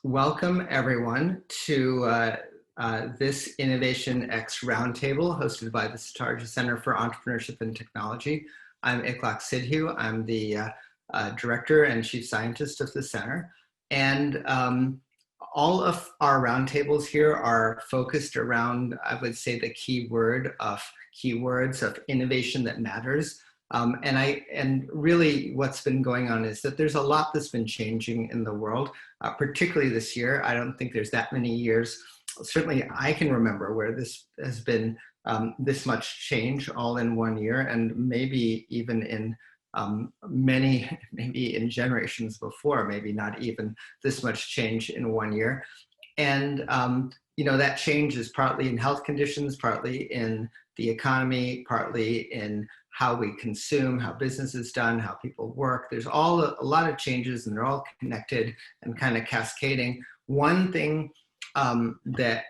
Welcome everyone to this Innovation X Roundtable hosted by the Satarja Center for Entrepreneurship and Technology. I'm Iqlaq Sidhu. I'm the Director and Chief Scientist of the Center. And all of our roundtables here are focused around, I would say, the keywords of innovation that matters. And really what's been going on is that there's a lot that's been changing in the world, particularly this year. I don't think there's that many years, certainly I can remember, where this has been this much change all in one year, and maybe even in maybe in generations before, maybe not even this much change in one year. And that change is partly in health conditions, partly in the economy, partly in how we consume, how business is done, how people work. There's a lot of changes, and they're all connected and kind of cascading. One thing that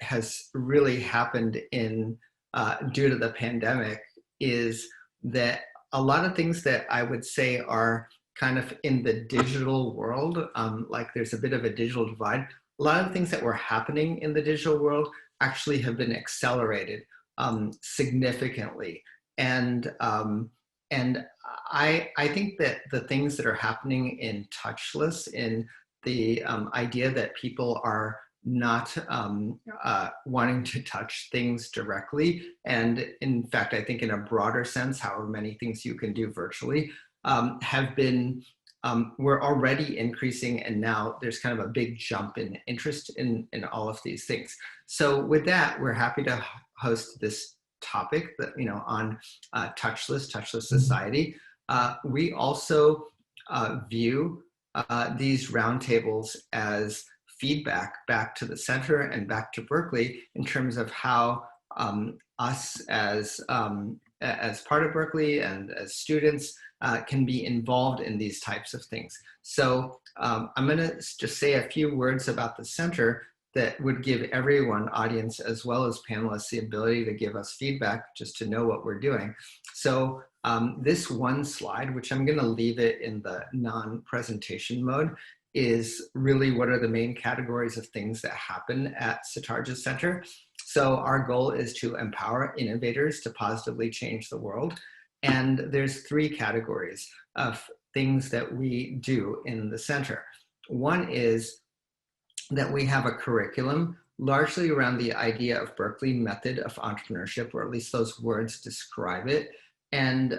has really happened due to the pandemic is that a lot of things that I would say are kind of in the digital world, like there's a bit of a digital divide. A lot of things that were happening in the digital world actually have been accelerated significantly. And I think that the things that are happening in touchless, in the idea that people are not wanting to touch things directly, and in fact, I think in a broader sense, however many things you can do virtually, have been, we're already increasing, and now there's kind of a big jump in interest in all of these things. So with that, we're happy to host this topic that, on touchless society. We also view these roundtables as feedback back to the center and back to Berkeley in terms of how us as part of Berkeley and as students can be involved in these types of things. So I'm going to just say a few words about the center that would give everyone, audience as well as panelists, the ability to give us feedback, just to know what we're doing. So this one slide, which I'm going to leave it in the non-presentation mode, is really what are the main categories of things that happen at Satarja Center. So our goal is to empower innovators to positively change the world. And there's three categories of things that we do in the center. One is that we have a curriculum largely around the idea of Berkeley method of entrepreneurship, or at least those words describe it. And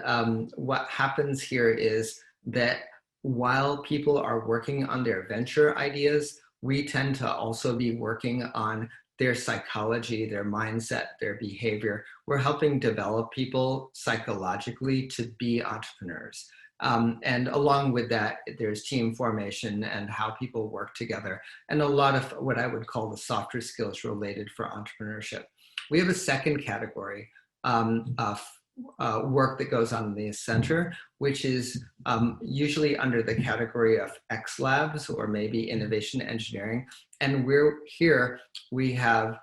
what happens here is that while people are working on their venture ideas, we tend to also be working on their psychology, their mindset, their behavior. We're helping develop people psychologically to be entrepreneurs. And along with that, there's team formation and how people work together, and a lot of what I would call the softer skills related for entrepreneurship. We have a second category of work that goes on in the center, which is usually under the category of X Labs or maybe innovation engineering. And we have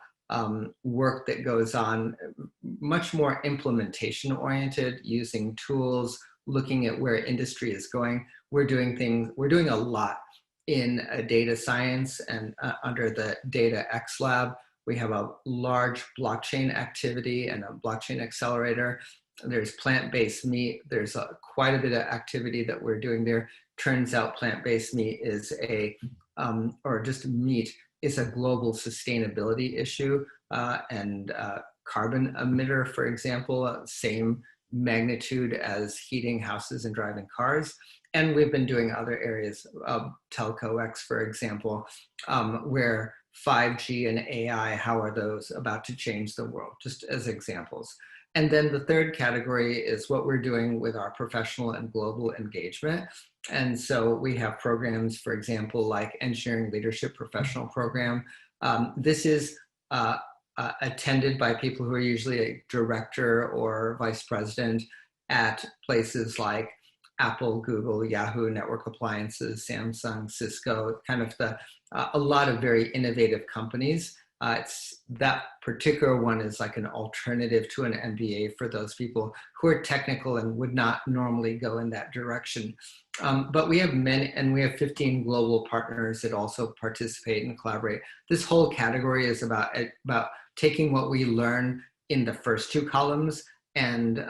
work that goes on much more implementation oriented, using tools, looking at where industry is going. We're doing a lot in data science, and under the Data X Lab, we have a large blockchain activity and a blockchain accelerator. There's plant-based meat. There's quite a bit of activity that we're doing there. Turns out plant-based meat is or just meat is a global sustainability issue, and carbon emitter, for example, same magnitude as heating houses and driving cars. And we've been doing other areas, TelcoX, for example, where 5G and AI, how are those about to change the world, just as examples. And then the third category is what we're doing with our professional and global engagement. And so we have programs, for example, like Engineering Leadership Professional Program. This is attended by people who are usually a director or vice president at places like Apple, Google, Yahoo, Network Appliances, Samsung, Cisco, kind of a lot of very innovative companies. that particular one is like an alternative to an MBA for those people who are technical and would not normally go in that direction. But we have many, and we have 15 global partners that also participate and collaborate. This whole category is about taking what we learn in the first two columns and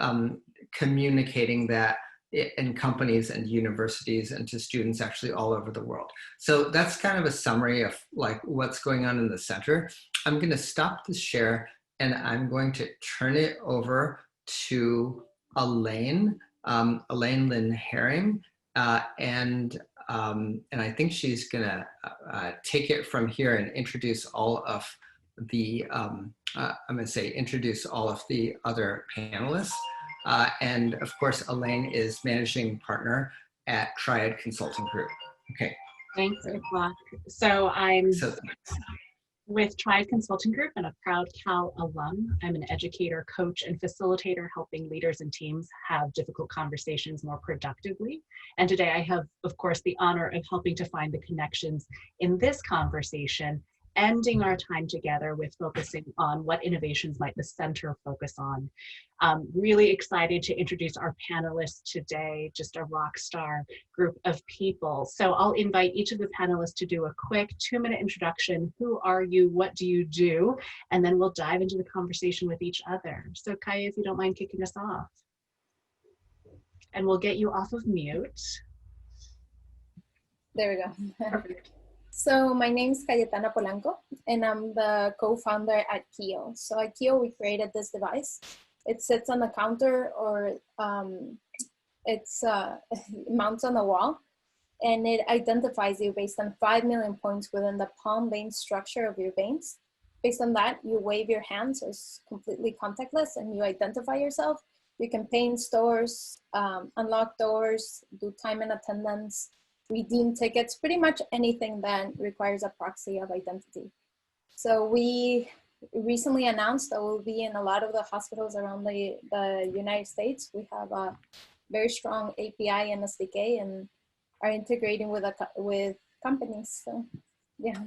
communicating that in companies and universities and to students actually all over the world. So that's kind of a summary of like what's going on in the center. I'm going to stop the share and I'm going to turn it over to Elaine, Elaine Lynn Herring, and I think she's going to take it from here and introduce all of the I'm going to say introduce all of the other panelists. And of course, Elaine is managing partner at Triad Consulting Group. Okay. Thanks, Iflok. So I'm with Triad Consulting Group and a proud Cal alum. I'm an educator, coach, and facilitator helping leaders and teams have difficult conversations more productively. And today I have, of course, the honor of helping to find the connections in this conversation, ending our time together with focusing on what innovations might the center focus on. Really excited to introduce our panelists today, just a rock star group of people. So I'll invite each of the panelists to do a quick 2-minute introduction. Who are you? What do you do? And then we'll dive into the conversation with each other. So Kaya, if you don't mind kicking us off. And we'll get you off of mute. There we go. Perfect. So my name is Cayetana Polanco, and I'm the co-founder at Kio. So at Kio, we created this device. It sits on the counter, or it mounts on the wall, and it identifies you based on 5 million points within the palm vein structure of your veins. Based on that, you wave your hand, so it's completely contactless, and you identify yourself. You can pay in stores, unlock doors, do time and attendance, redeem tickets, pretty much anything that requires a proxy of identity. So we recently announced that we'll be in a lot of the hospitals around the United States. We have a very strong API and SDK and are integrating with companies. So yeah.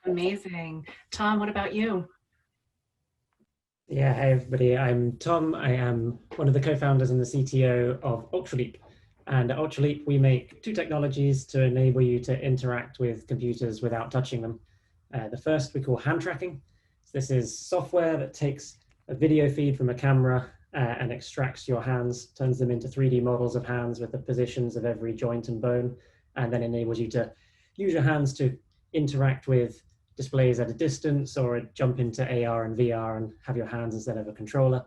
Amazing. Tom, what about you? Yeah, hey everybody, I'm Tom. I am one of the co-founders and the CTO of Ultraleap. And at Ultraleap, we make 2 technologies to enable you to interact with computers without touching them. The first we call hand tracking. So this is software that takes a video feed from a camera and extracts your hands, turns them into 3D models of hands with the positions of every joint and bone, and then enables you to use your hands to interact with displays at a distance or jump into AR and VR and have your hands instead of a controller.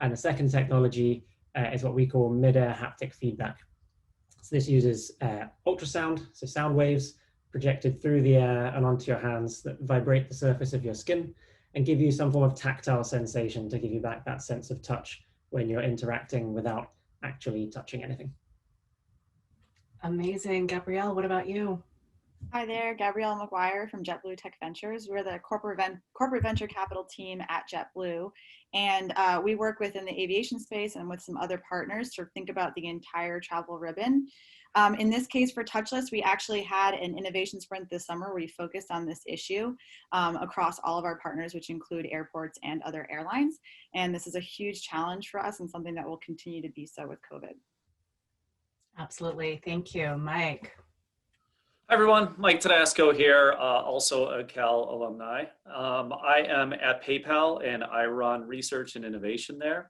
And the second technology is what we call mid-air haptic feedback. So this uses ultrasound, so sound waves projected through the air and onto your hands that vibrate the surface of your skin and give you some form of tactile sensation to give you back that sense of touch when you're interacting without actually touching anything. Amazing. Gabrielle, what about you? Hi there, Gabrielle McGuire from JetBlue Tech Ventures. We're the corporate venture capital team at JetBlue, and we work within the aviation space and with some other partners to think about the entire travel ribbon. In this case for Touchless, we actually had an innovation sprint this summer where we focused on this issue across all of our partners, which include airports and other airlines. And this is a huge challenge for us and something that will continue to be so with COVID. Absolutely. Thank you. Mike. Hi everyone, Mike Tedasco here, also a Cal alumni. I am at PayPal and I run research and innovation there.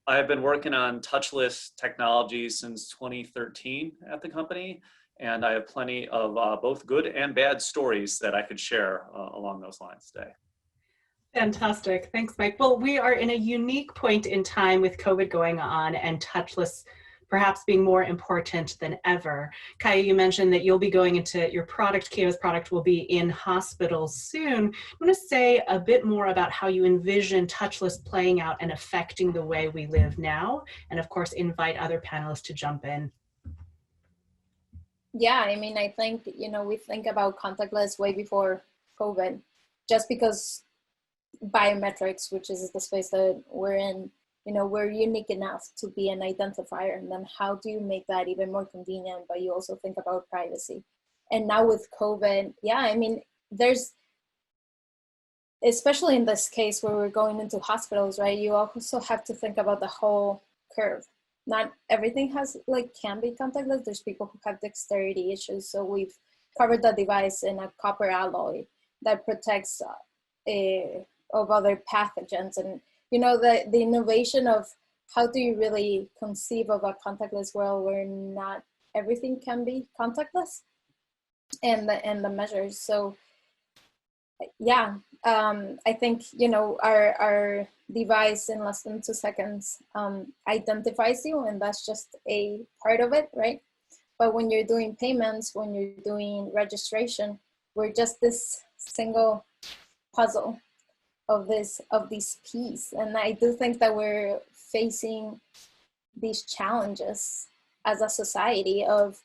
I have been working on touchless technologies since 2013 at the company, and I have plenty of both good and bad stories that I could share along those lines today. Fantastic. Thanks, Mike. Well, we are in a unique point in time with COVID going on and touchless perhaps being more important than ever. Kaya, you mentioned that you'll be going into your product, Kio's product will be in hospitals soon. I want to say a bit more about how you envision touchless playing out and affecting the way we live now, and of course, invite other panelists to jump in. Yeah, I mean, I think, we think about contactless way before COVID, just because biometrics, which is the space that we're in, we're unique enough to be an identifier. And then how do you make that even more convenient? But you also think about privacy. And now with COVID, yeah, I mean, especially in this case where we're going into hospitals, right? You also have to think about the whole curve. Not everything can be contactless. There's people who have dexterity issues. So we've covered the device in a copper alloy that protects of other pathogens. And, the innovation of how do you really conceive of a contactless world where not everything can be contactless, and the measures. So yeah, I think, our device in less than 2 seconds identifies you, and that's just a part of it, right? But when you're doing payments, when you're doing registration, we're just this single puzzle of these pieces. And I do think that we're facing these challenges as a society of,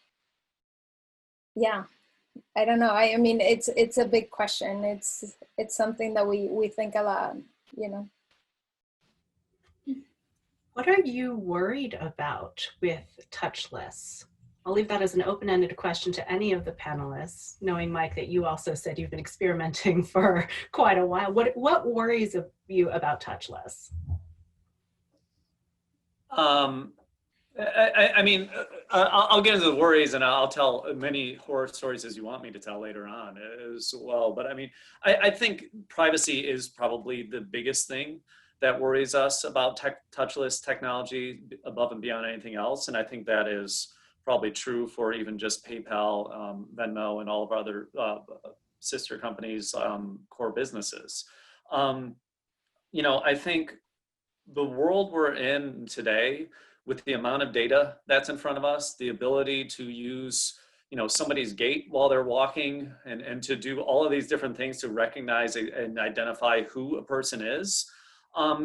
I don't know. I mean, it's a big question. It's something that we think a lot, What are you worried about with touchless? I'll leave that as an open-ended question to any of the panelists, knowing, Mike, that you also said you've been experimenting for quite a while. What worries you about touchless? I mean, I'll get into the worries, and I'll tell many horror stories as you want me to tell later on as well. But I mean, I think privacy is probably the biggest thing that worries us about touchless technology above and beyond anything else. And I think that is probably true for even just PayPal, Venmo, and all of our other sister companies' core businesses. I think the world we're in today, with the amount of data that's in front of us, the ability to use, somebody's gait while they're walking, and to do all of these different things to recognize and identify who a person is,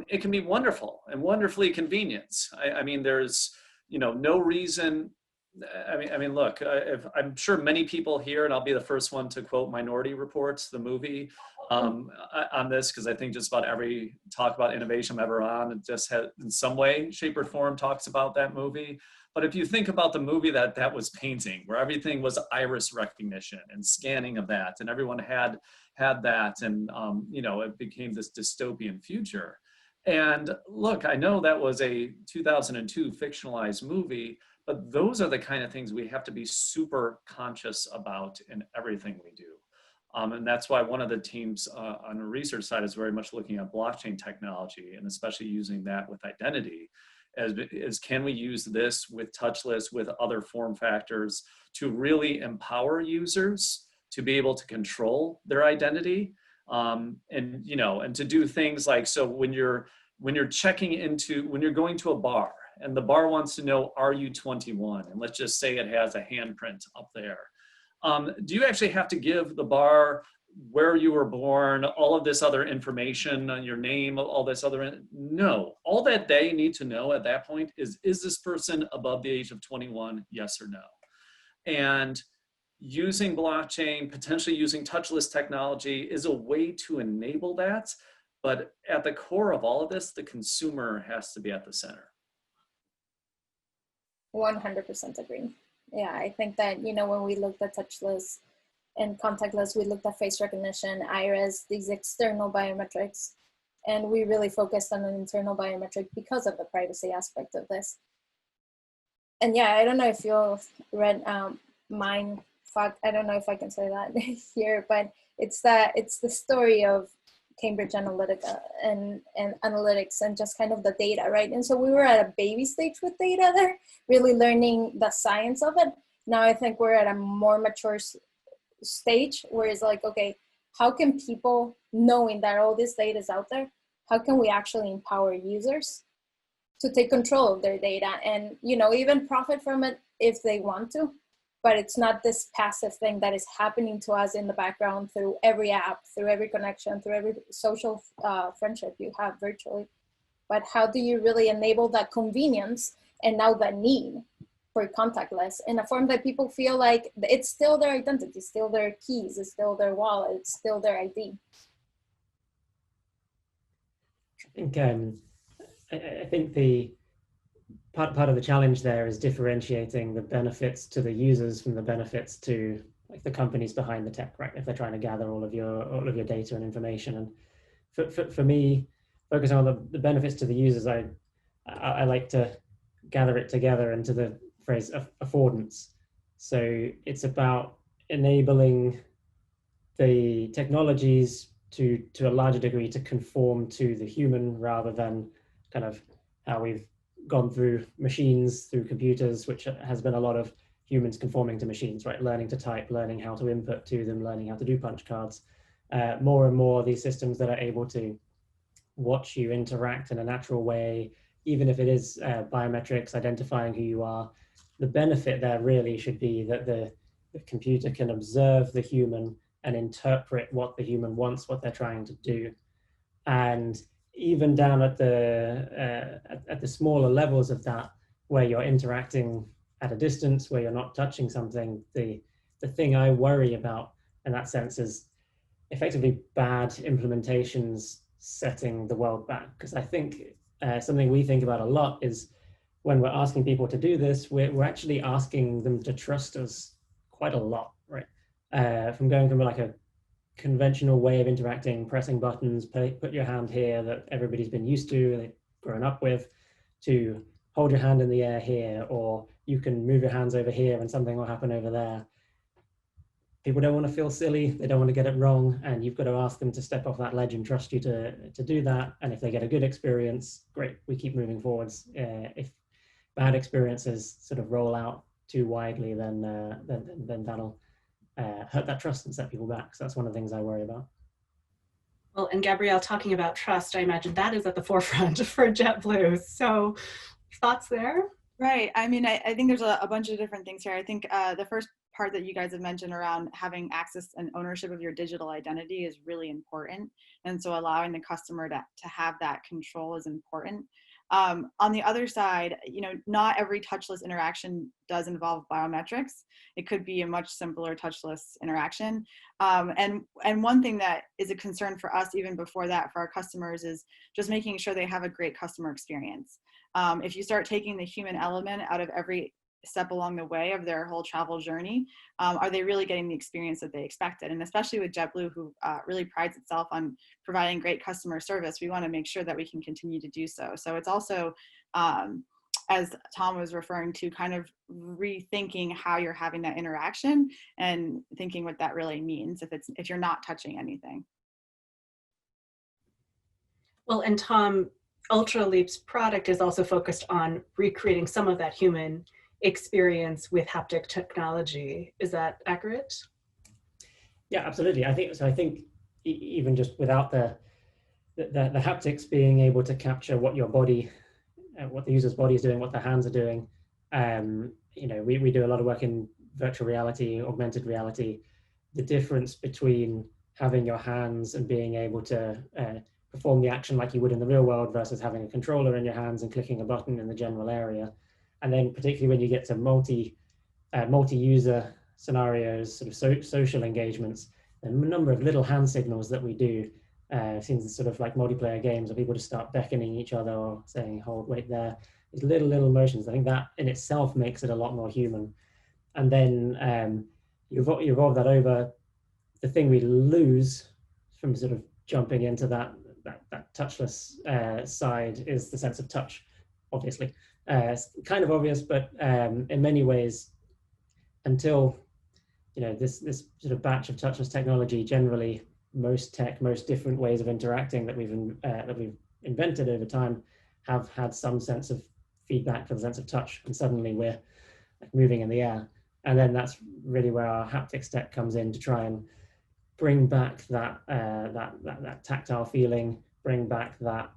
it can be wonderful and wonderfully convenient. I mean, there's, no reason. I mean, look, I'm sure many people here, and I'll be the first one to quote Minority Report, the movie, on this, because I think just about every talk about innovation I'm ever on, it just has, in some way, shape, or form, talks about that movie. But if you think about the movie that was painting, where everything was iris recognition and scanning of that, and everyone had that, and it became this dystopian future. And look, I know that was a 2002 fictionalized movie, but those are the kind of things we have to be super conscious about in everything we do. And that's why one of the teams on the research side is very much looking at blockchain technology, and especially using that with identity, as can we use this with touchless, with other form factors, to really empower users to be able to control their identity, and to do things like, so when you're going to a bar, and the bar wants to know, are you 21? And let's just say it has a handprint up there. Do you actually have to give the bar where you were born, all of this other information, your name, all this other? No. All that they need to know at that point is this person above the age of 21, yes or no? And using blockchain, potentially using touchless technology, is a way to enable that. But at the core of all of this, the consumer has to be at the center. 100% agree. Yeah, I think that, when we looked at touchless and contactless, we looked at face recognition, iris, these external biometrics, and we really focused on an internal biometric because of the privacy aspect of this. And yeah, I don't know if you've read Mindfuck, I don't know if I can say that here, but it's the story of Cambridge Analytica and analytics and just kind of the data, right? And so we were at a baby stage with data there, really learning the science of it. Now I think we're at a more mature stage where it's like, okay, how can people, knowing that all this data is out there, how can we actually empower users to take control of their data and, even profit from it if they want to? But it's not this passive thing that is happening to us in the background through every app, through every connection, through every social friendship you have virtually. But how do you really enable that convenience and now that need for contactless in a form that people feel like it's still their identity, still their keys, it's still their wallet, it's still their ID? I think the part of the challenge there is differentiating the benefits to the users from the benefits to the companies behind the tech, right? If they're trying to gather all of your data and information. for me, focusing on the benefits to the users, I like to gather it together into the phrase affordance. So it's about enabling the technologies to a larger degree to conform to the human, rather than kind of how we've gone through machines, through computers, which has been a lot of humans conforming to machines, right? Learning to type, learning how to input to them, learning how to do punch cards. More and more these systems that are able to watch you interact in a natural way, even if it is biometrics, identifying who you are. The benefit there really should be that the computer can observe the human and interpret what the human wants, what they're trying to do. And even down at the smaller levels of that, where you're interacting at a distance, where you're not touching something, the thing I worry about in that sense is effectively bad implementations setting the world back. Because I think something we think about a lot is when we're asking people to do this, we're actually asking them to trust us quite a lot, right? From going from like a conventional way of interacting, pressing buttons, put your hand here that everybody's been used to, they've grown up with, to hold your hand in the air here, or you can move your hands over here and something will happen over there. People don't want to feel silly, they don't want to get it wrong, and you've got to ask them to step off that ledge and trust you to do that. And if they get a good experience, great, we keep moving forwards. If bad experiences sort of roll out too widely, then that'll hurt that trust and set people back. So that's one of the things I worry about. Well, and Gabrielle, talking about trust, I imagine that is at the forefront for JetBlue. So thoughts there? Right. I mean, I think there's a bunch of different things here. I think the first part that you guys have mentioned around having access and ownership of your digital identity is really important. And so allowing the customer to have that control is important. On the other side, you know, not every touchless interaction does involve biometrics. It could be a much simpler touchless interaction. And one thing that is a concern for us, even before that, for our customers, is just making sure they have a great customer experience. If you start taking the human element out of every step along the way of their whole travel journey, are they really getting the experience that they expected? And especially with JetBlue, who really prides itself on providing great customer service, we want to make sure that we can continue to do so. So it's also, as Tom was referring to, kind of rethinking how you're having that interaction and thinking what that really means if you're not touching anything. Well, and Tom, Ultraleap's product is also focused on recreating some of that human experience with haptic technology. Is that accurate? Yeah, absolutely. I think even just without the haptics being able to capture what your body, what the user's body is doing, what their hands are doing, you know, we do a lot of work in virtual reality, augmented reality. The difference between having your hands and being able to perform the action like you would in the real world versus having a controller in your hands and clicking a button in the general area. And then particularly when you get to multi-user scenarios, sort of social engagements, a number of little hand signals that we do, seems sort of like multiplayer games where people just start beckoning each other or saying, hold, wait there. These little motions, I think that in itself makes it a lot more human. And then you evolve that over. The thing we lose from sort of jumping into that touchless side is the sense of touch, obviously. It's kind of obvious, but in many ways, until you know this sort of batch of touchless technology, generally most different ways of interacting that we've invented over time have had some sense of feedback for the sense of touch, and suddenly we're like moving in the air. And then that's really where our haptics tech comes in to try and bring back that tactile feeling, bring back that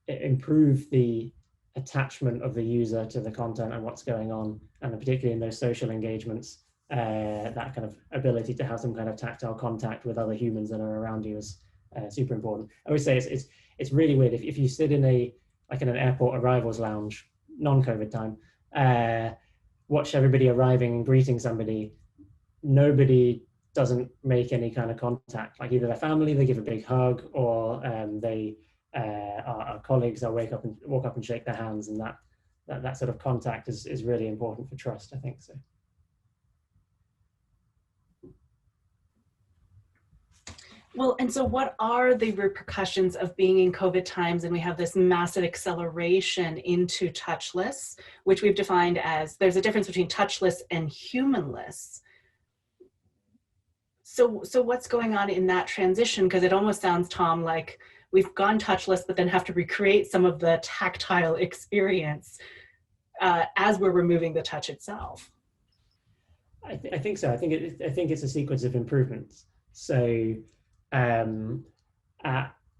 improve the attachment of the user to the content and what's going on, and particularly in those social engagements, that kind of ability to have some kind of tactile contact with other humans that are around you is super important. I always say it's really weird if you sit in an airport arrivals lounge, non-COVID time, watch everybody arriving and greeting somebody, nobody doesn't make any kind of contact. Like either their family, they give a big hug, or our colleagues, they'll walk up and shake their hands, and that sort of contact is really important for trust, I think so. Well, and so what are the repercussions of being in COVID times and we have this massive acceleration into touchless, which we've defined as there's a difference between touchless and humanless. So what's going on in that transition? Because it almost sounds, Tom, like we've gone touchless, but then have to recreate some of the tactile experience as we're removing the touch itself. I think so. I think it's a sequence of improvements. So at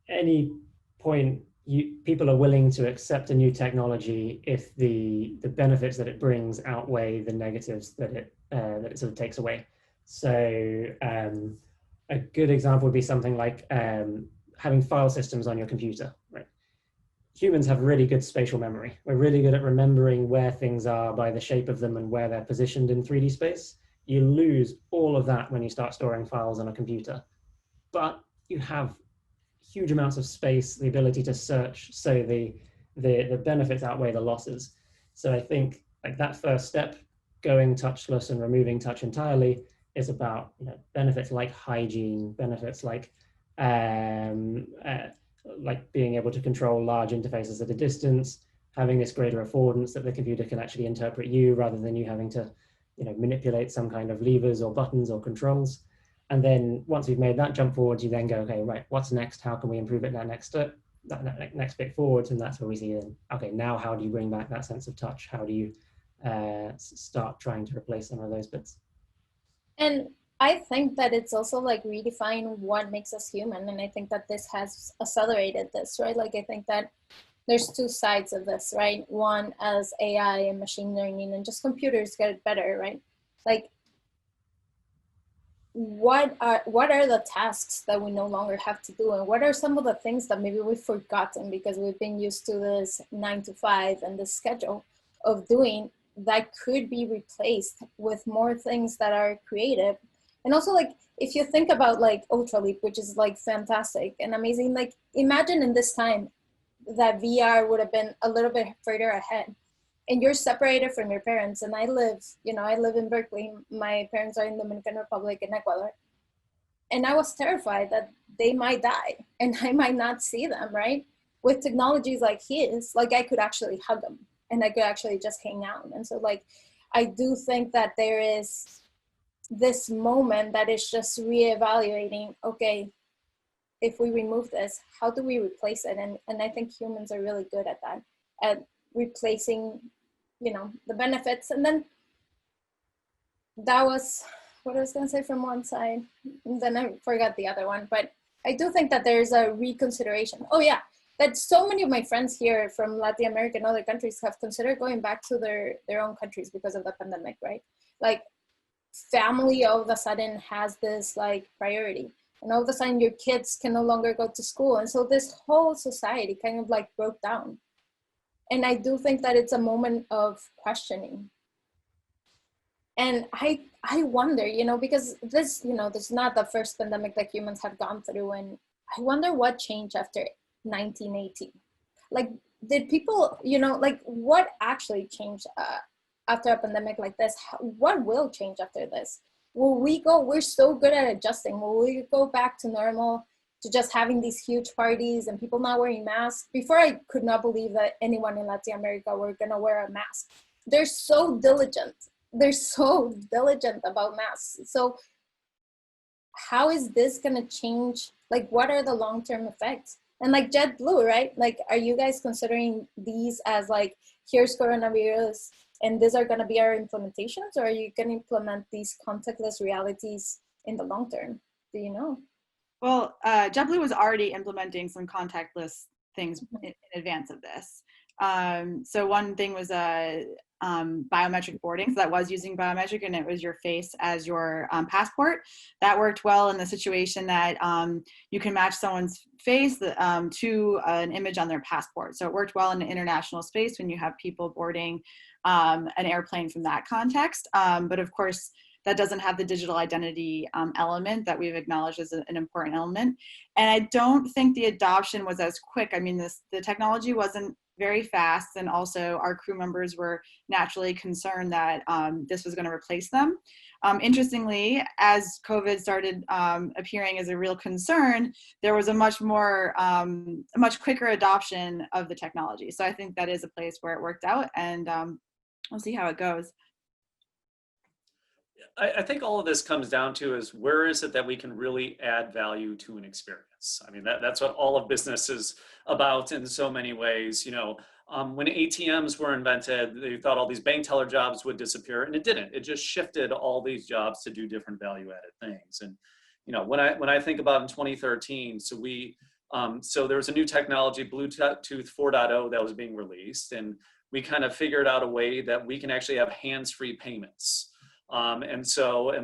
any point, people are willing to accept a new technology if the benefits that it brings outweigh the negatives that it sort of takes away. So a good example would be something like having file systems on your computer, right? Humans have really good spatial memory. We're really good at remembering where things are by the shape of them and where they're positioned in 3D space. You lose all of that when you start storing files on a computer, but you have huge amounts of space, the ability to search, so the benefits outweigh the losses. So I think like that first step, going touchless and removing touch entirely, is about benefits like hygiene, benefits like being able to control large interfaces at a distance, having this greater affordance that the computer can actually interpret you rather than you having to manipulate some kind of levers or buttons or controls. And then once we've made that jump forward, you then go, okay, right, what's next? How can we improve it that next bit forwards? And that's where we see then, okay, now how do you bring back that sense of touch? How do you start trying to replace some of those bits? And I think that it's also like redefine what makes us human. And I think that this has accelerated this, right? Like I think that there's two sides of this, right? One, as AI and machine learning and just computers get better, right? Like what are the tasks that we no longer have to do, and what are some of the things that maybe we've forgotten because we've been used to this 9 to 5 and this schedule of doing, that could be replaced with more things that are creative. And also, like, if you think about like Ultraleap, which is like fantastic and amazing, like imagine in this time that VR would have been a little bit further ahead, and you're separated from your parents. And I live in Berkeley. My parents are in Dominican Republic and Ecuador. And I was terrified that they might die and I might not see them, right? With technologies like his, like I could actually hug them and I could actually just hang out. And so like, I do think that there is this moment that is just reevaluating, okay, if we remove this, how do we replace it? And I think humans are really good at that, at replacing, the benefits. And then that was what I was gonna say from one side, and then I forgot the other one. But I do think that there's a reconsideration. Oh yeah, that so many of my friends here from Latin America and other countries have considered going back to their own countries because of the pandemic, right? Like family all of a sudden has this like priority, and all of a sudden your kids can no longer go to school. And so this whole society kind of like broke down. And I do think that it's a moment of questioning. And I wonder, because this, this is not the first pandemic that humans have gone through. And I wonder what changed after 1918. Like, did people, like what actually changed after a pandemic like this? What will change after this? We're so good at adjusting. Will we go back to normal, to just having these huge parties and people not wearing masks? Before, I could not believe that anyone in Latin America were gonna wear a mask. They're so diligent. They're so diligent about masks. So how is this gonna change? Like, what are the long-term effects? And like JetBlue, right? Like, are you guys considering these as like, here's coronavirus and these are gonna be our implementations, or are you gonna implement these contactless realities in the long term? Do you know? Well, JetBlue was already implementing some contactless things in advance of this. So one thing was biometric boarding. So that was using biometric, and it was your face as your passport. That worked well in the situation that you can match someone's face to an image on their passport. So it worked well in an international space when you have people boarding an airplane from that context. But of course, that doesn't have the digital identity element that we've acknowledged as an important element. And I don't think the adoption was as quick. I mean, the technology wasn't very fast. And also our crew members were naturally concerned that this was going to replace them. Interestingly, as COVID started appearing as a real concern, there was a much quicker adoption of the technology. So I think that is a place where it worked out, and we'll see how it goes. I think all of this comes down to is where is it that we can really add value to an experience? I mean, that's what all of business is about in so many ways. You know, when ATMs were invented, they thought all these bank teller jobs would disappear, and it didn't. It just shifted all these jobs to do different value-added things. And you know, when I think about in 2013, so there was a new technology, Bluetooth 4.0, that was being released, and we kind of figured out a way that we can actually have hands-free payments. And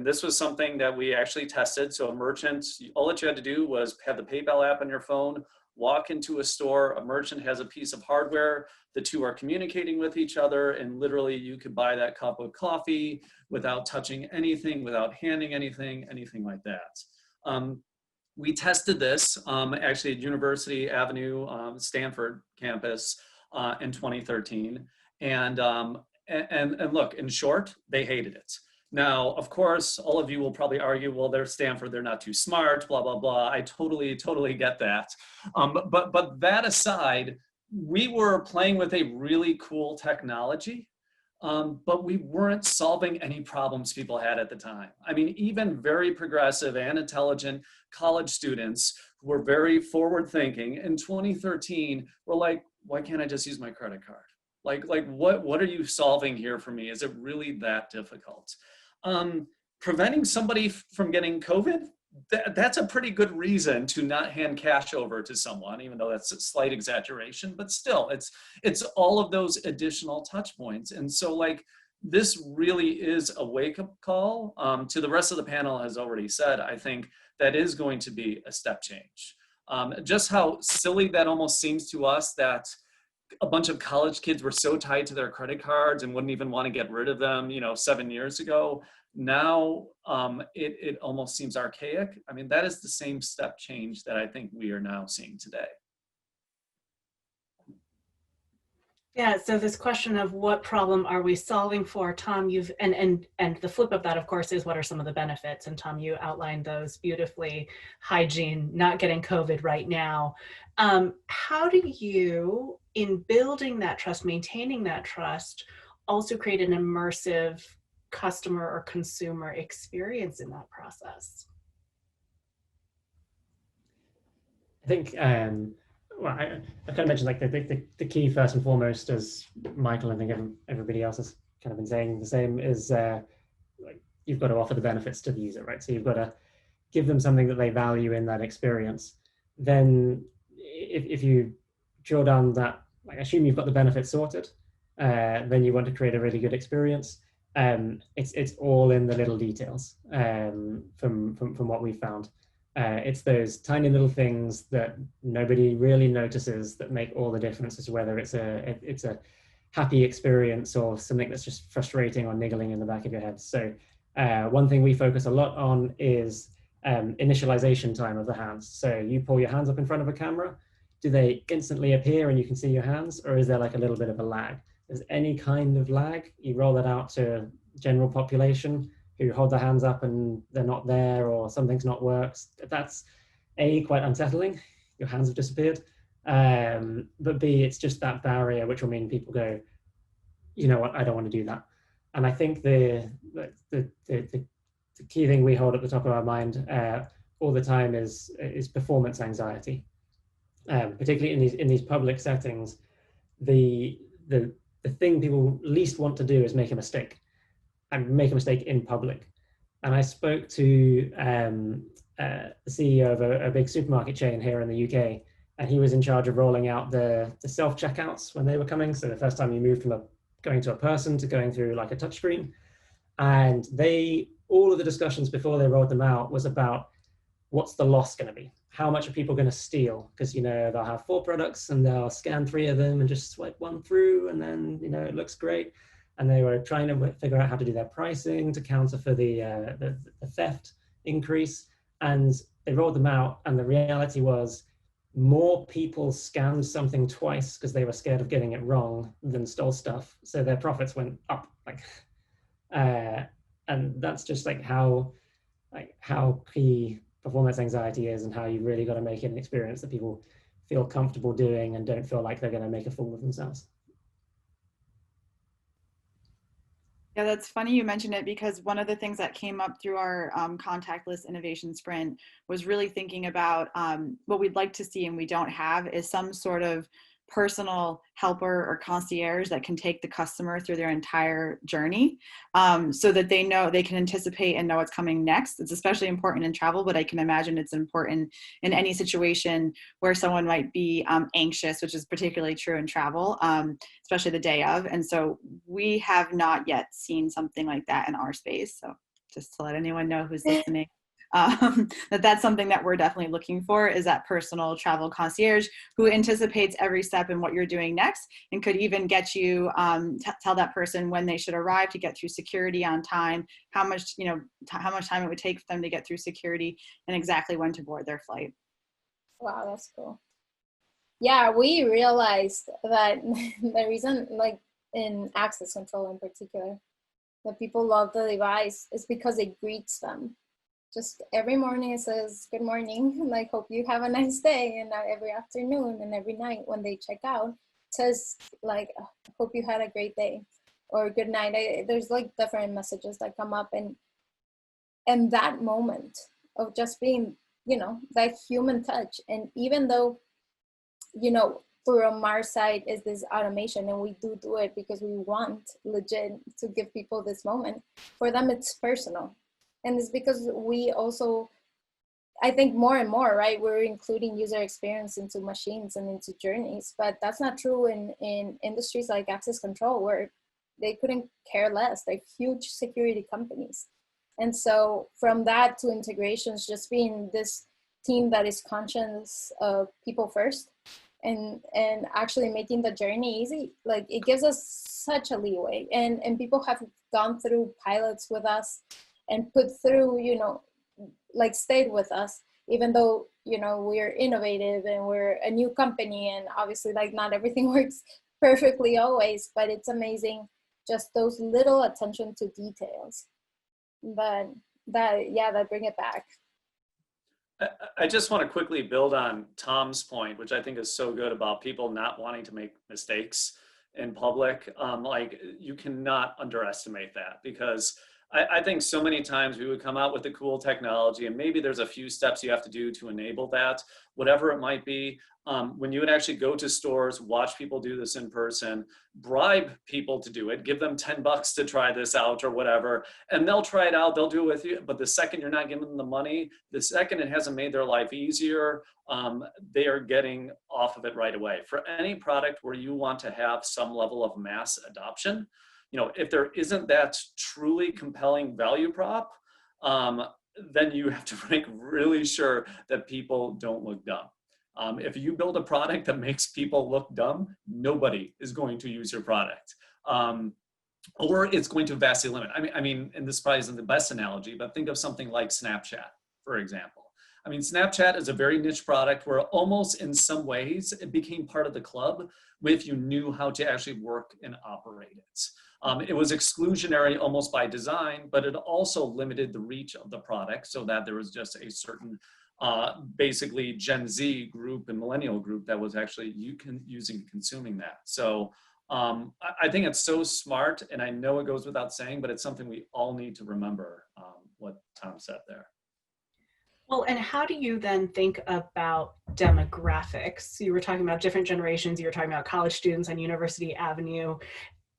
this was something that we actually tested. So a merchant, all that you had to do was have the PayPal app on your phone, walk into a store, a merchant has a piece of hardware, the two are communicating with each other, and literally you could buy that cup of coffee without touching anything, without handing anything like that. We tested this actually at University Avenue, Stanford campus in 2013. And look, in short, they hated it. Now, of course, all of you will probably argue, well, they're Stanford, they're not too smart, blah, blah, blah. I totally get that. But that aside, we were playing with a really cool technology, but we weren't solving any problems people had at the time. I mean, even very progressive and intelligent college students who were very forward thinking in 2013 were like, why can't I just use my credit card? Like what are you solving here for me? Is it really that difficult? Preventing somebody from getting COVID, that's a pretty good reason to not hand cash over to someone, even though that's a slight exaggeration, but still, it's all of those additional touch points. And so like, this really is a wake-up call. To the rest of the panel has already said, I think that is going to be a step change. Just how silly that almost seems to us that a bunch of college kids were so tied to their credit cards and wouldn't even want to get rid of them, 7 years ago. Now it almost seems archaic. I mean, that is the same step change that I think we are now seeing today. Yeah, so this question of what problem are we solving for, Tom, and the flip of that, of course, is what are some of the benefits? And Tom, you outlined those beautifully: hygiene, not getting COVID right now. How do you, in building that trust, maintaining that trust, also create an immersive customer or consumer experience in that process? I think, well, I kind of mentioned like the key first and foremost, as Michael, I think everybody else has kind of been saying the same, is like you've got to offer the benefits to the user, right? So you've got to give them something that they value in that experience. Then if you drill down that, like assume you've got the benefits sorted, then you want to create a really good experience. It's all in the little details from what we found. It's those tiny little things that nobody really notices that make all the difference as to whether it's a happy experience or something that's just frustrating or niggling in the back of your head. So one thing we focus a lot on is initialization time of the hands. So you pull your hands up in front of a camera, do they instantly appear and you can see your hands, or is there like a little bit of a lag? If there's any kind of lag, you roll that out to general population who hold their hands up and they're not there, or something's not works. That's A, quite unsettling, your hands have disappeared, but B, it's just that barrier which will mean people go, you know what, I don't want to do that. And I think the key thing we hold at the top of our mind all the time is performance anxiety, particularly in these public settings. The thing people least want to do is make a mistake, and make a mistake in public. And I spoke to the CEO of a big supermarket chain here in the UK, and he was in charge of rolling out the self-checkouts when they were coming. So the first time you moved from going to a person to going through like a touchscreen. And all of the discussions before they rolled them out was about what's the loss going to be? How much are people going to steal? Because, they'll have 4 products and they'll scan 3 of them and just swipe 1 through, and then, it looks great. And they were trying to figure out how to do their pricing to counter for the theft increase. And they rolled them out, and the reality was more people scanned something twice because they were scared of getting it wrong than stole stuff. So their profits went up. And that's just like how key performance anxiety is, and how you really got to make it an experience that people feel comfortable doing and don't feel like they're going to make a fool of themselves. Yeah, that's funny you mentioned it, because one of the things that came up through our contactless innovation sprint was really thinking about what we'd like to see and we don't have is some sort of personal helper or concierge that can take the customer through their entire journey, so that they know they can anticipate and know what's coming next. It's especially important in travel, but I can imagine it's important in any situation where someone might be anxious, which is particularly true in travel, especially the day of. And so we have not yet seen something like that in our space. So just to let anyone know who's listening, that's something that we're definitely looking for, is that personal travel concierge who anticipates every step in what you're doing next, and could even get you tell that person when they should arrive to get through security on time, how much time it would take for them to get through security, and exactly when to board their flight. Wow, that's cool. Yeah, we realized that the reason, like in access control in particular, that people love the device is because it greets them. Just every morning it says, good morning, and like, hope you have a nice day. And every afternoon and every night when they check out, it says like, hope you had a great day, or good night. There's like different messages that come up, and that moment of just being, that human touch. And even though, from our side is this automation, and we do it because we want legit to give people this moment, for them it's personal. And it's because we also, I think more and more, right, we're including user experience into machines and into journeys, but that's not true in industries like access control, where they couldn't care less. They're huge security companies. And so from that to integrations, just being this team that is conscious of people first, and actually making the journey easy, like it gives us such a leeway. And people have gone through pilots with us and put through, like stayed with us, even though, we're innovative and we're a new company, and obviously like not everything works perfectly always, but it's amazing just those little attention to details that bring it back. I just want to quickly build on Tom's point, which I think is so good, about people not wanting to make mistakes in public. Like, you cannot underestimate that, because I think so many times we would come out with the cool technology, and maybe there's a few steps you have to do to enable that, whatever it might be. When you would actually go to stores, watch people do this in person, bribe people to do it, give them $10 to try this out or whatever, and they'll try it out, they'll do it with you. But the second you're not giving them the money, the second it hasn't made their life easier, they are getting off of it right away. For any product where you want to have some level of mass adoption, if there isn't that truly compelling value prop, then you have to make really sure that people don't look dumb. If you build a product that makes people look dumb, nobody is going to use your product. Or it's going to vastly limit. I mean, and this probably isn't the best analogy, but think of something like Snapchat, for example. I mean, Snapchat is a very niche product where almost in some ways it became part of the club if you knew how to actually work and operate it. It was exclusionary almost by design, but it also limited the reach of the product, so that there was just a certain basically Gen Z group and millennial group that was actually using consuming that. So I think it's so smart, and I know it goes without saying, but it's something we all need to remember, what Tom said there. Well, and how do you then think about demographics? You were talking about different generations. You were talking about college students on University Avenue.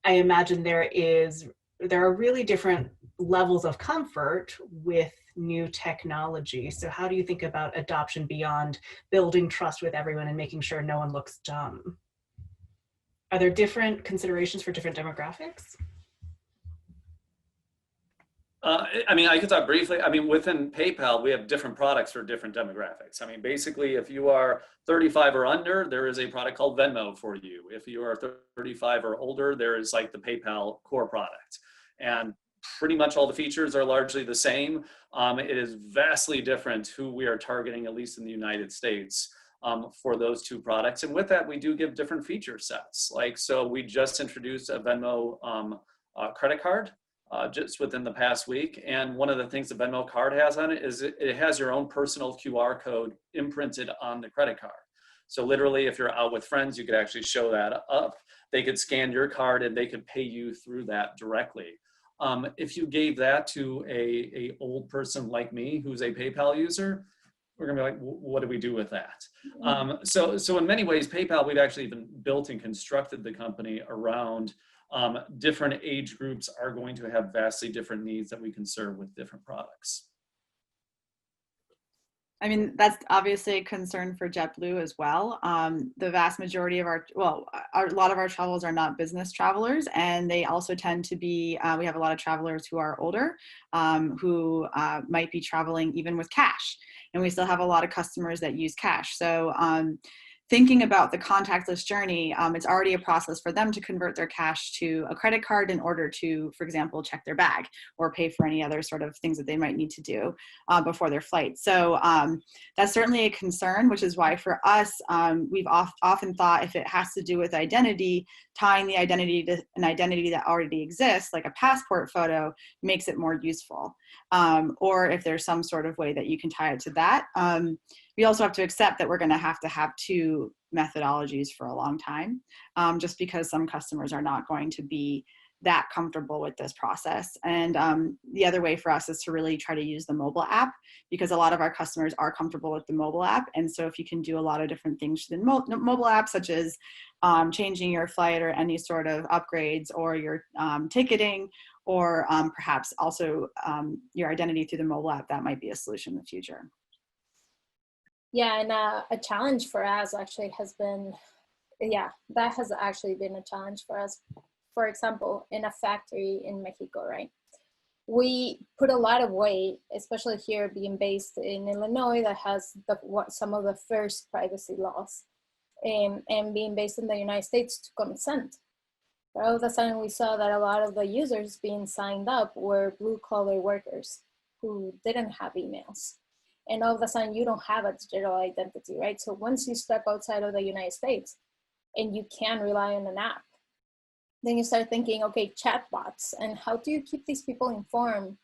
I imagine there are really different levels of comfort with new technology. So how do you think about adoption beyond building trust with everyone and making sure no one looks dumb? Are there different considerations for different demographics? I mean, I could talk briefly. I mean, within PayPal, we have different products for different demographics. I mean, basically, if you are 35 or under, there is a product called Venmo for you. If you are 35 or older, there is like the PayPal core product. And pretty much all the features are largely the same. It is vastly different who we are targeting, at least in the United States. for those two products. And with that, we do give different feature sets. Like, so we just introduced a Venmo credit card just within the past week. And one of the things the Venmo card has on it is it has your own personal QR code imprinted on the credit card. So literally, if you're out with friends, you could actually show that up. They could scan your card and they could pay you through that directly. If you gave that to a old person like me, who's a PayPal user, we're gonna be like, what do we do with that? So in many ways, PayPal, we've actually even built and constructed the company around different age groups are going to have vastly different needs that we can serve with different products. I mean, that's obviously a concern for JetBlue as well. The vast majority of a lot of our travelers are not business travelers, and they also tend to be, we have a lot of travelers who are older, who might be traveling even with cash. And we still have a lot of customers that use cash. So thinking about the contactless journey, it's already a process for them to convert their cash to a credit card in order to, for example, check their bag or pay for any other sort of things that they might need to do before their flight. So that's certainly a concern, which is why for us, we've often thought if it has to do with identity, tying the identity to an identity that already exists, like a passport photo, makes it more useful. Or if there's some sort of way that you can tie it to that. We also have to accept that we're going to have two methodologies for a long time, just because some customers are not going to be that comfortable with this process. And the other way for us is to really try to use the mobile app, because a lot of our customers are comfortable with the mobile app. And so if you can do a lot of different things to the mobile app, such as changing your flight or any sort of upgrades or your ticketing, or perhaps also your identity through the mobile app, that might be a solution in the future. Yeah, and a challenge for us actually has been, that has actually been a challenge for us. For example, in a factory in Mexico, right? We put a lot of weight, especially here being based in Illinois, that has some of the first privacy laws, and being based in the United States, to consent. But all of a sudden we saw that a lot of the users being signed up were blue-collar workers who didn't have emails. And all of a sudden you don't have a digital identity, right? So once you step outside of the United States and you can rely on an app, then you start thinking, okay, chatbots, and how do you keep these people informed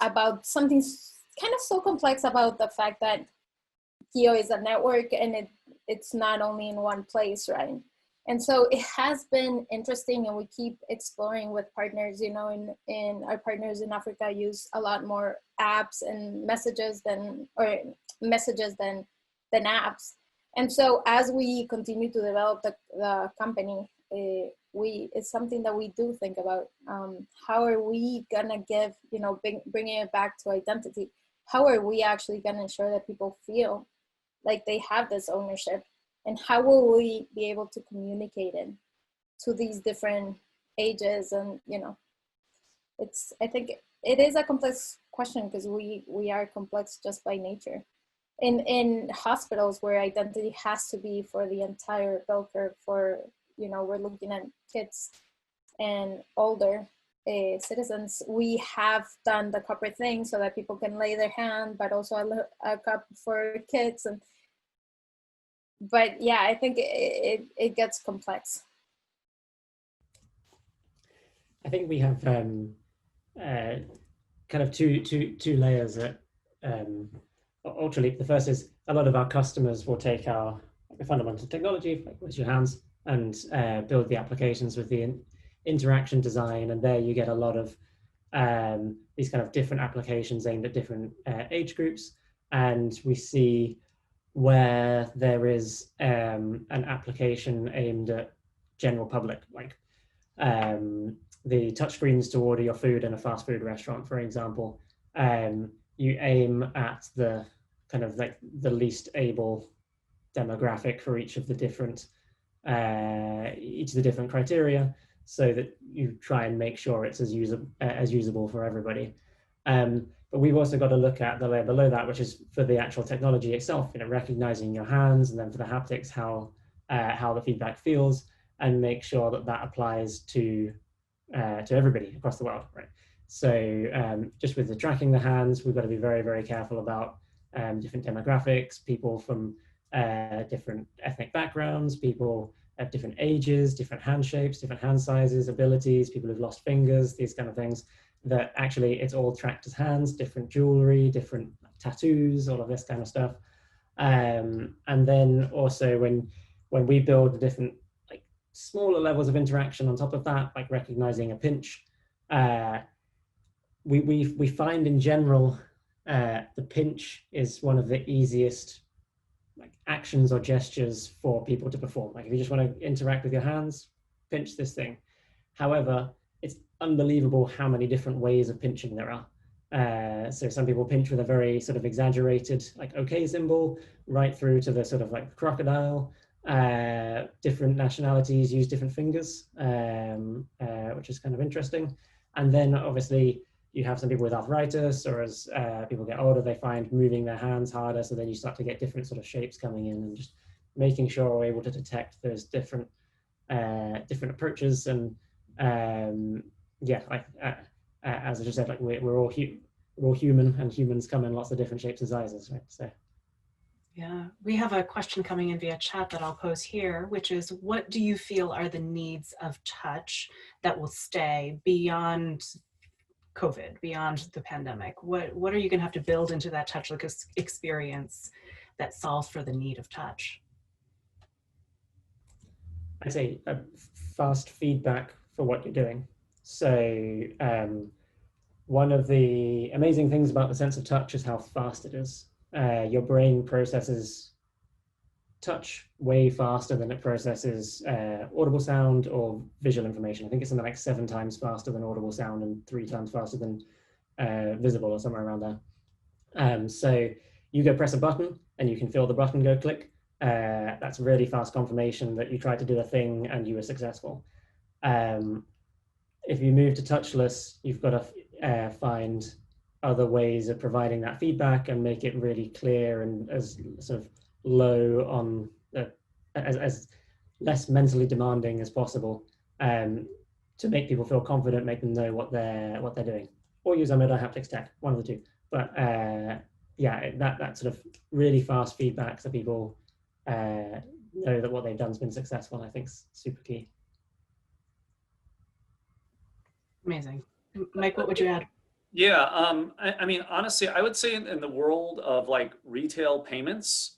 about something kind of so complex about the fact that Kio is a network and it's not only in one place, right? And so it has been interesting, and we keep exploring with partners, you know, in our partners in Africa use a lot more apps and messages than apps. And so as we continue to develop the company, it's something that we do think about. How are we gonna give, you know, bringing it back to identity? How are we actually gonna ensure that people feel like they have this ownership? And how will we be able to communicate it to these different ages? And, you know, I think it is a complex question, because we are complex just by nature. In hospitals where identity has to be for the entire bell curve, for, you know, we're looking at kids and older citizens, we have done the corporate thing so that people can lay their hand, but also a cup for kids. But yeah, I think it gets complex. I think we have kind of two layers at Ultraleap. The first is a lot of our customers will take our fundamental technology, like with your hands, and build the applications with the interaction design. And there you get a lot of these kind of different applications aimed at different age groups. And we see where there is an application aimed at general public, like the touchscreens to order your food in a fast food restaurant, for example. You aim at the kind of like the least able demographic for each of the different criteria, so that you try and make sure it's as usable for everybody. But we've also got to look at the layer below that, which is for the actual technology itself, you know, recognizing your hands, and then for the haptics, how the feedback feels, and make sure that that applies to everybody across the world, right? So just with the tracking the hands, we've got to be very, very careful about different demographics, people from different ethnic backgrounds, people at different ages, different hand shapes, different hand sizes, abilities, people who've lost fingers, these kind of things, that actually it's all tracked as hands, different jewelry, different tattoos, all of this kind of stuff. And then also when we build the different like smaller levels of interaction on top of that, like recognizing a pinch, we find in general the pinch is one of the easiest like actions or gestures for people to perform. Like if you just want to interact with your hands, pinch this thing. However, it's unbelievable how many different ways of pinching there are. So some people pinch with a very sort of exaggerated like okay symbol, right through to the sort of like crocodile. Different nationalities use different fingers, which is kind of interesting. And then obviously you have some people with arthritis, or as people get older, they find moving their hands harder. So then you start to get different sort of shapes coming in, and just making sure we're able to detect those different approaches. And yeah, like as I just said, like we're all human, and humans come in lots of different shapes and sizes, right? So. Yeah, we have a question coming in via chat that I'll pose here, which is, what do you feel are the needs of touch that will stay beyond COVID, beyond the pandemic? What are you going to have to build into that touchless experience that solves for the need of touch? I'd say fast feedback for what you're doing. So one of the amazing things about the sense of touch is how fast it is. Your brain processes touch way faster than it processes audible sound or visual information. I think it's something like 7 times faster than audible sound and 3 times faster than visible, or somewhere around there. So you go press a button and you can feel the button go click. That's really fast confirmation that you tried to do a thing and you were successful. If you move to touchless, you've got to find other ways of providing that feedback and make it really clear and as sort of low on as less mentally demanding as possible, to make people feel confident, make them know what they're doing, or use Omoda haptics tech, one of the two. But yeah, that sort of really fast feedback so people know that what they've done has been successful, I think is super key. Amazing. Mike, what would you add? Yeah, I mean, honestly, I would say in the world of like retail payments,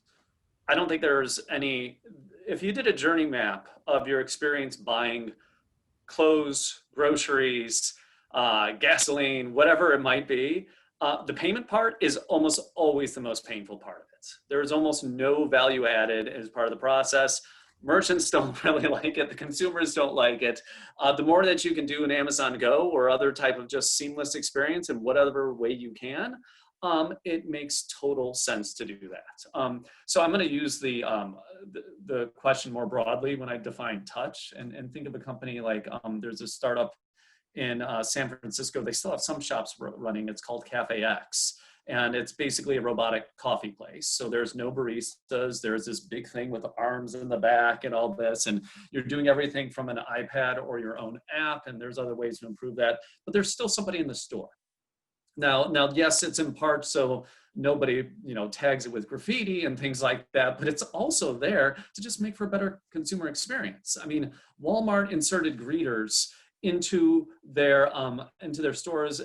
I don't think there's any, if you did a journey map of your experience buying clothes, groceries, gasoline, whatever it might be, the payment part is almost always the most painful part of it. There's almost no value added as part of the process. Merchants don't really like it. The consumers don't like it. The more that you can do in Amazon Go or other type of just seamless experience in whatever way you can, it makes total sense to do that. So I'm going to use the question more broadly when I define touch, and think of a company like there's a startup in San Francisco. They still have some shops running. It's called Cafe X. And it's basically a robotic coffee place. So there's no baristas. There's this big thing with the arms in the back and all this. And you're doing everything from an iPad or your own app. And there's other ways to improve that. But there's still somebody in the store. Now, yes, it's in part so nobody, tags it with graffiti and things like that. But it's also there to just make for a better consumer experience. I mean, Walmart inserted greeters into their stores,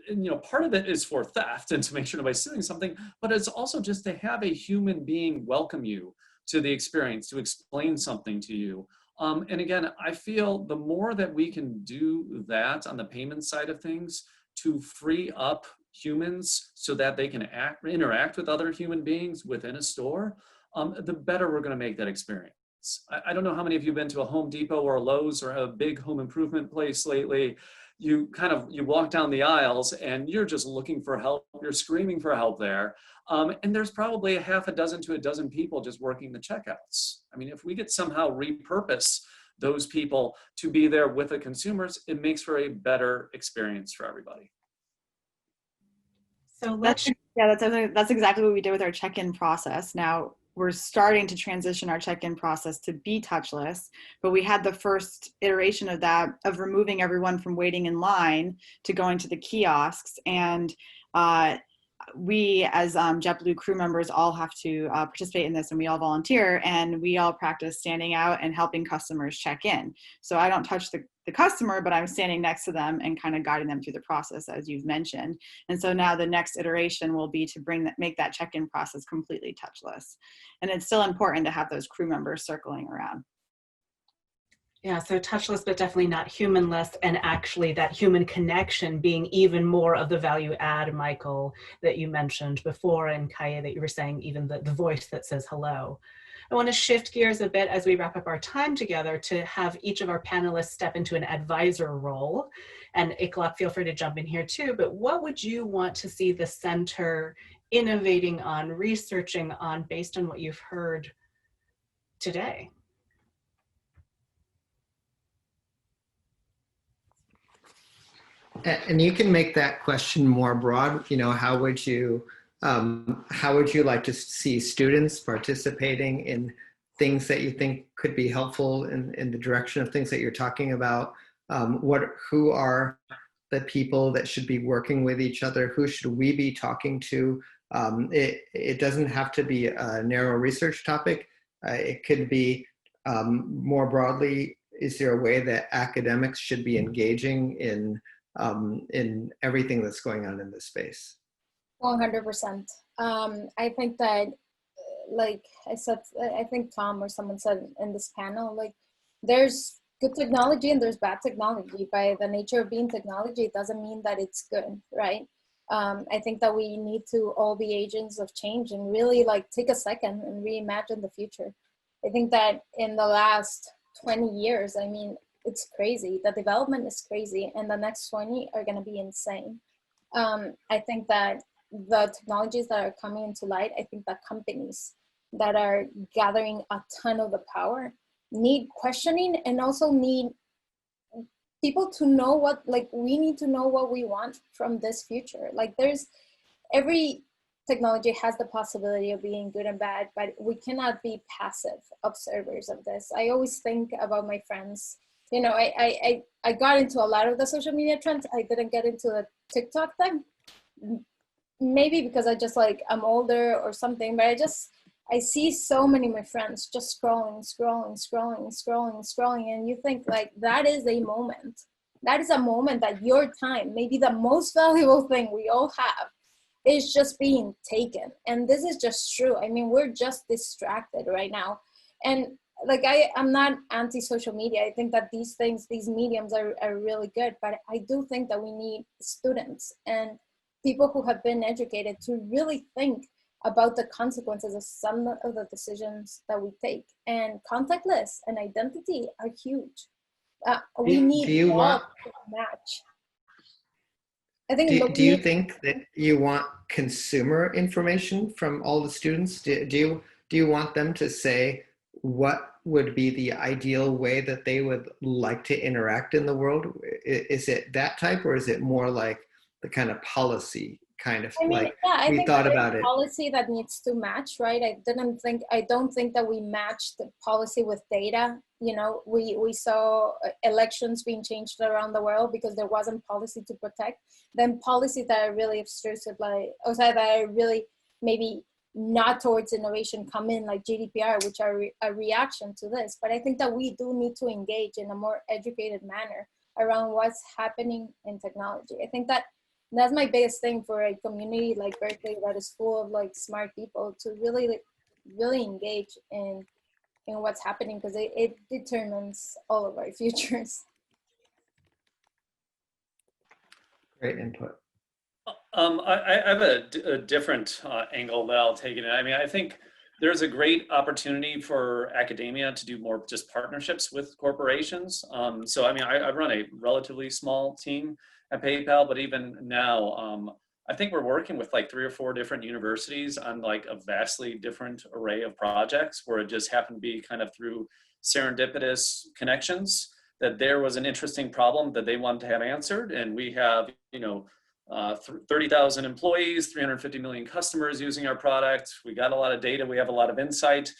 and part of it is for theft and to make sure nobody's stealing something, but it's also just to have a human being welcome you to the experience, to explain something to you. And again, I feel the more that we can do that on the payment side of things to free up humans so that they can interact with other human beings within a store, the better we're going to make that experience. I don't know how many of you have been to a Home Depot or a Lowe's or a big home improvement place lately. You walk down the aisles and you're just looking for help. You're screaming for help there. And there's probably a half a dozen to a dozen people just working the checkouts. I mean, if we could somehow repurpose those people to be there with the consumers, it makes for a better experience for everybody. So that's exactly what we did with our check-in process. Now, we're starting to transition our check-in process to be touchless, but we had the first iteration of that, of removing everyone from waiting in line to going to the kiosks. And we as JetBlue crew members all have to participate in this, and we all volunteer, and we all practice standing out and helping customers check in. So I don't touch the customer, but I'm standing next to them and kind of guiding them through the process, as you've mentioned. And so now the next iteration will be to make that check-in process completely touchless. And it's still important to have those crew members circling around. Yeah, so touchless, but definitely not humanless, and actually that human connection being even more of the value add, Michael, that you mentioned before, and Kaya, that you were saying, even the voice that says hello. I want to shift gears a bit as we wrap up our time together to have each of our panelists step into an advisor role. And Iklok, feel free to jump in here too, but what would you want to see the center innovating on, researching on, based on what you've heard today? And you can make that question more broad. You know, how would you like to see students participating in things that you think could be helpful in the direction of things that you're talking about? Who are the people that should be working with each other? Who should we be talking to? It doesn't have to be a narrow research topic. It could be more broadly, is there a way that academics should be engaging in everything that's going on in this space? 100%. I think that, like I said, I think Tom or someone said in this panel, like there's good technology and there's bad technology. By the nature of being technology, it doesn't mean that it's good, right? I think that we need to all be agents of change and really like take a second and reimagine the future. I think that in the last 20 years, I mean, it's crazy. The development is crazy, and the next 20 are going to be insane. I think that the technologies that are coming into light, I think that companies that are gathering a ton of the power need questioning, and also need people to know what, like, we need to know what we want from this future. Like, there's every technology has the possibility of being good and bad, but we cannot be passive observers of this. I always think about my friends. You know, I got into a lot of the social media trends. I didn't get into the TikTok thing. Maybe because I just like, I'm older or something, but I see so many of my friends just scrolling, and you think like, that is a moment. That is a moment that your time, maybe the most valuable thing we all have, is just being taken. And this is just true. I mean, we're just distracted right now. And like, I'm not anti-social media. I think that these things, these mediums are really good, but I do think that we need students and people who have been educated to really think about the consequences of some of the decisions that we take. And contactless and identity are huge. We need all to match. I think. Do you think that you want consumer information from all the students? Do you want them to say what would be the ideal way that they would like to interact in the world? Is it that type, or is it more like the kind of policy kind of, I mean, like, yeah, we thought about it? Policy that needs to match, right? I don't think that we matched the policy with data. You know, we saw elections being changed around the world because there wasn't policy to protect. Then policies that are really obtrusive, like, or that are really maybe not towards innovation, come in, like GDPR, which are a reaction to this. But I think that we do need to engage in a more educated manner around what's happening in technology. I think that's my biggest thing for a community like Berkeley that is full of like smart people, to really engage in what's happening, because it determines all of our futures. Great input. I have a different angle that I'll take it in. I mean, I think there's a great opportunity for academia to do more just partnerships with corporations. So, I mean, I run a relatively small team at PayPal, but even now, I think we're working with like 3 or 4 different universities on like a vastly different array of projects, where it just happened to be kind of through serendipitous connections that there was an interesting problem that they wanted to have answered. And we have, 30,000 employees, 350 million customers using our product. We got a lot of data. We have a lot of insight.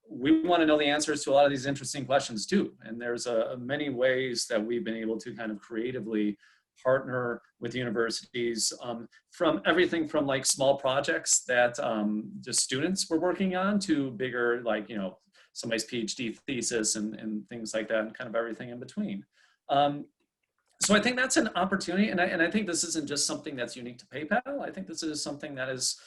We want to know the answers to a lot of these interesting questions too. And there's many ways that we've been able to kind of creatively partner with universities from everything from like small projects that just students were working on to bigger, like, you know, somebody's PhD thesis and things like that, and kind of everything in between. So I think that's an opportunity, and I think this isn't just something that's unique to PayPal. I think this is something that is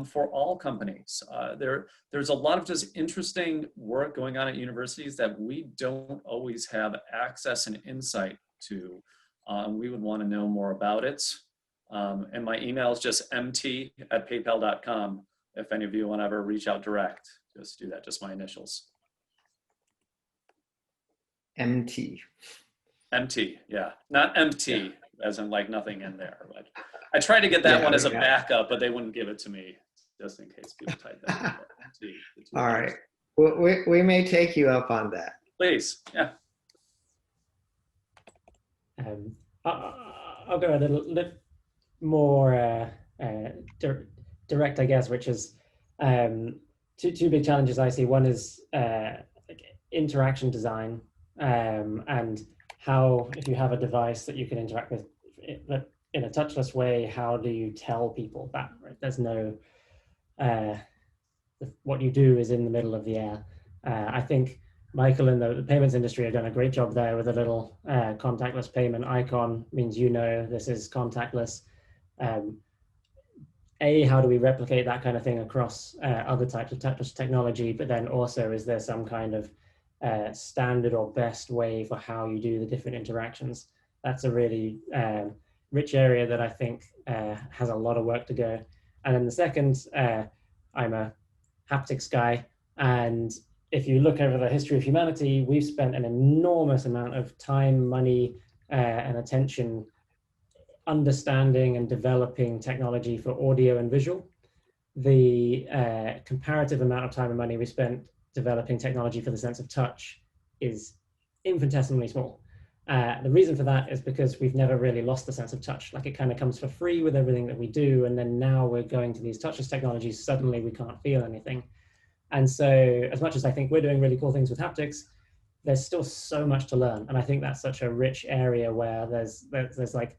for all companies. There's a lot of just interesting work going on at universities that we don't always have access and insight to. We would want to know more about it. And my email is just mt@paypal.com. If any of you want to ever reach out direct, just do that, just my initials. MT. MT, yeah, not MT, as in like nothing in there. But I tried to get that one as a backup, but they wouldn't give it to me, just in case people type that in. MT, all right, we may take you up on that. Please, yeah. I'll go a little more direct, I guess, which is two big challenges I see. One is interaction design, and how, if you have a device that you can interact with in a touchless way, how do you tell people that, right? There's no, what you do is in the middle of the air. I think Michael in the payments industry have done a great job there with a little contactless payment icon, means you know this is contactless. How do we replicate that kind of thing across other types of touchless technology? But then also, is there some kind of standard or best way for how you do the different interactions? That's a really rich area that I think has a lot of work to go. And then the second, I'm a haptics guy, and if you look over the history of humanity, we've spent an enormous amount of time, money, and attention understanding and developing technology for audio and visual. The comparative amount of time and money we spent developing technology for the sense of touch is infinitesimally small. The reason for that is because we've never really lost the sense of touch. Like, it kind of comes for free with everything that we do, and then now we're going to these touchless technologies, suddenly we can't feel anything. And so as much as I think we're doing really cool things with haptics, there's still so much to learn. And I think that's such a rich area where there's like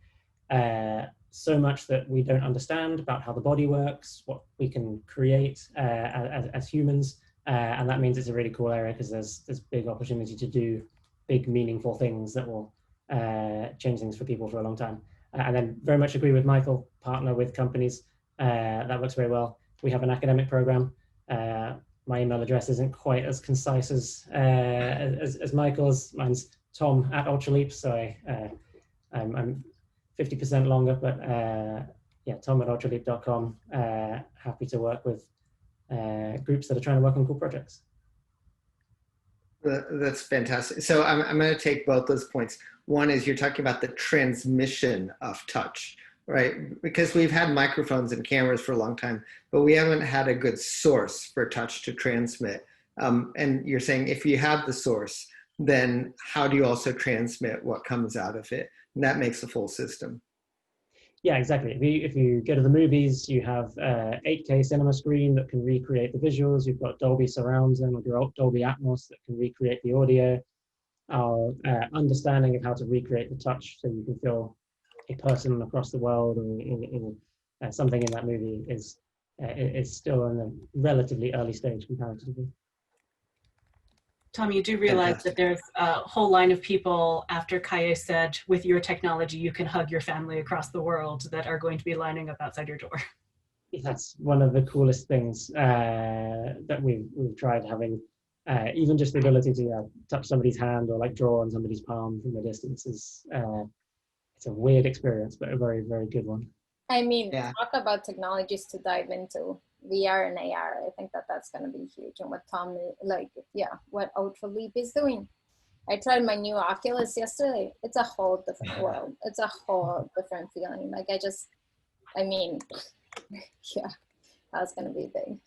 so much that we don't understand about how the body works, what we can create as humans. And that means it's a really cool area because there's big opportunity to do big, meaningful things that will change things for people for a long time. And then very much agree with Michael, partner with companies. That works very well. We have an academic program. My email address isn't quite as concise as Michael's. Mine's Tom@Ultraleap, so I'm 50% longer, but yeah, Tom@ultraleap.com. Happy to work with groups that are trying to work on cool projects. That's fantastic. So I'm going to take both those points. One is you're talking about the transmission of touch, right? Because we've had microphones and cameras for a long time, but we haven't had a good source for touch to transmit. And you're saying if you have the source, then how do you also transmit what comes out of it? And that makes a full system. Yeah, exactly. If you go to the movies, you have 8K cinema screen that can recreate the visuals. You've got Dolby Surround Sound with your Dolby Atmos that can recreate the audio. Our understanding of how to recreate the touch so you can feel a person across the world or something in that movie is still in a relatively early stage comparatively. Tom, you do realize that there's a whole line of people, after Kaye said, with your technology, you can hug your family across the world, that are going to be lining up outside your door. That's one of the coolest things that we've tried, having even just the ability to touch somebody's hand or like draw on somebody's palm from a distance is it's a weird experience, but a very, very good one. I mean, talk about technologies to dive into. VR and AR, I think that's going to be huge. And what Tom, what Ultraleap is doing. I tried my new Oculus yesterday. It's a whole different world. It's a whole different feeling. Like, yeah, that's going to be big.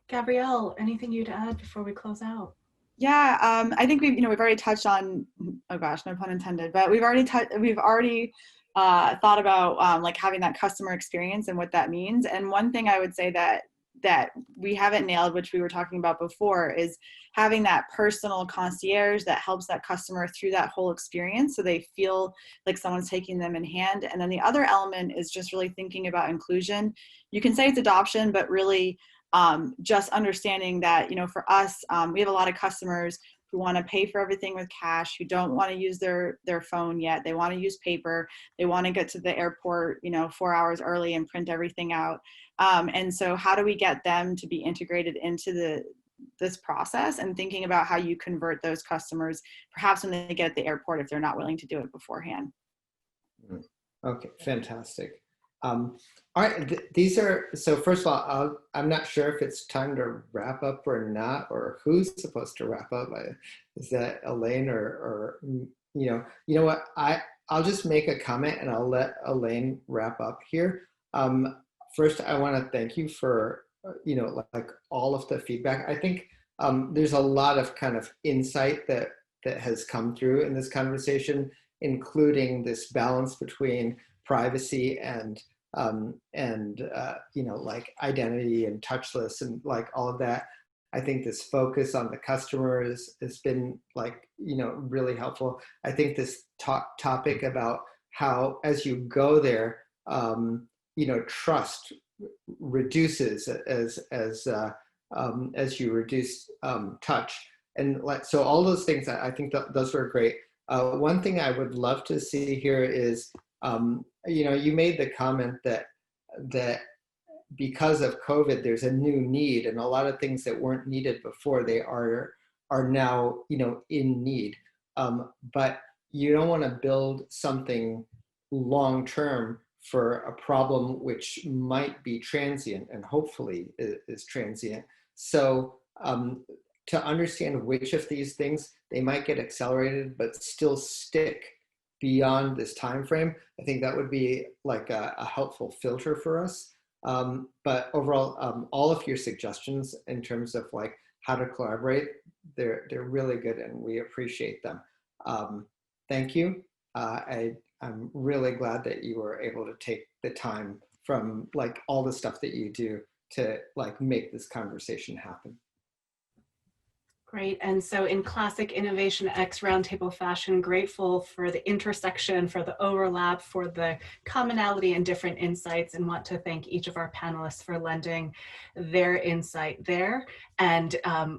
Gabrielle, anything you'd add before we close out? Yeah, I think we've already touched on, oh gosh, no pun intended, but we've already thought about like having that customer experience and what that means. And one thing I would say that that we haven't nailed, which we were talking about before, is having that personal concierge that helps that customer through that whole experience so they feel like someone's taking them in hand. And then the other element is just really thinking about inclusion. You can say it's adoption, but really just understanding that, you know, for us, we have a lot of customers who want to pay for everything with cash, who don't want to use their phone yet. They want to use paper. They want to get to the airport, you know, 4 hours early and print everything out. And so how do we get them to be integrated into this process, and thinking about how you convert those customers, perhaps when they get at the airport, if they're not willing to do it beforehand. Okay, fantastic. All right, these are, so first of all, I'm not sure if it's time to wrap up or not, or who's supposed to wrap up. Is that Elaine or you know what, I'll just make a comment and I'll let Elaine wrap up here. First, I want to thank you for, you know, like all of the feedback. I think there's a lot of kind of insight that has come through in this conversation, including this balance between privacy and you know, like identity and touchless and like all of that. I think this focus on the customers has been, like, you know, really helpful. I think this topic about how, as you go there, you know, trust reduces as you reduce touch, and like, so all those things, I think those were great. One thing I would love to see here is, you know, you made the comment that because of COVID, there's a new need, and a lot of things that weren't needed before, they are now, you know, in need. But you don't want to build something long-term for a problem which might be transient, and hopefully is transient. So to understand which of these things, they might get accelerated but still stick beyond this time frame, I think that would be like a helpful filter for us. But overall, all of your suggestions in terms of like how to collaborate, they're really good, and we appreciate them. Thank you. I'm really glad that you were able to take the time from like all the stuff that you do to like make this conversation happen. Great. And so in classic Innovation X Roundtable fashion, grateful for the intersection, for the overlap, for the commonality and different insights, and want to thank each of our panelists for lending their insight there, and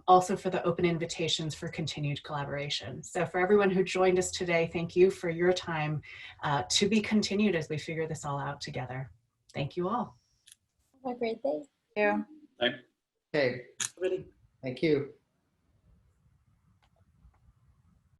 also for the open invitations for continued collaboration. So for everyone who joined us today, thank you for your time, to be continued as we figure this all out together. Thank you all. Have a great day. Yeah. Okay. Thank you.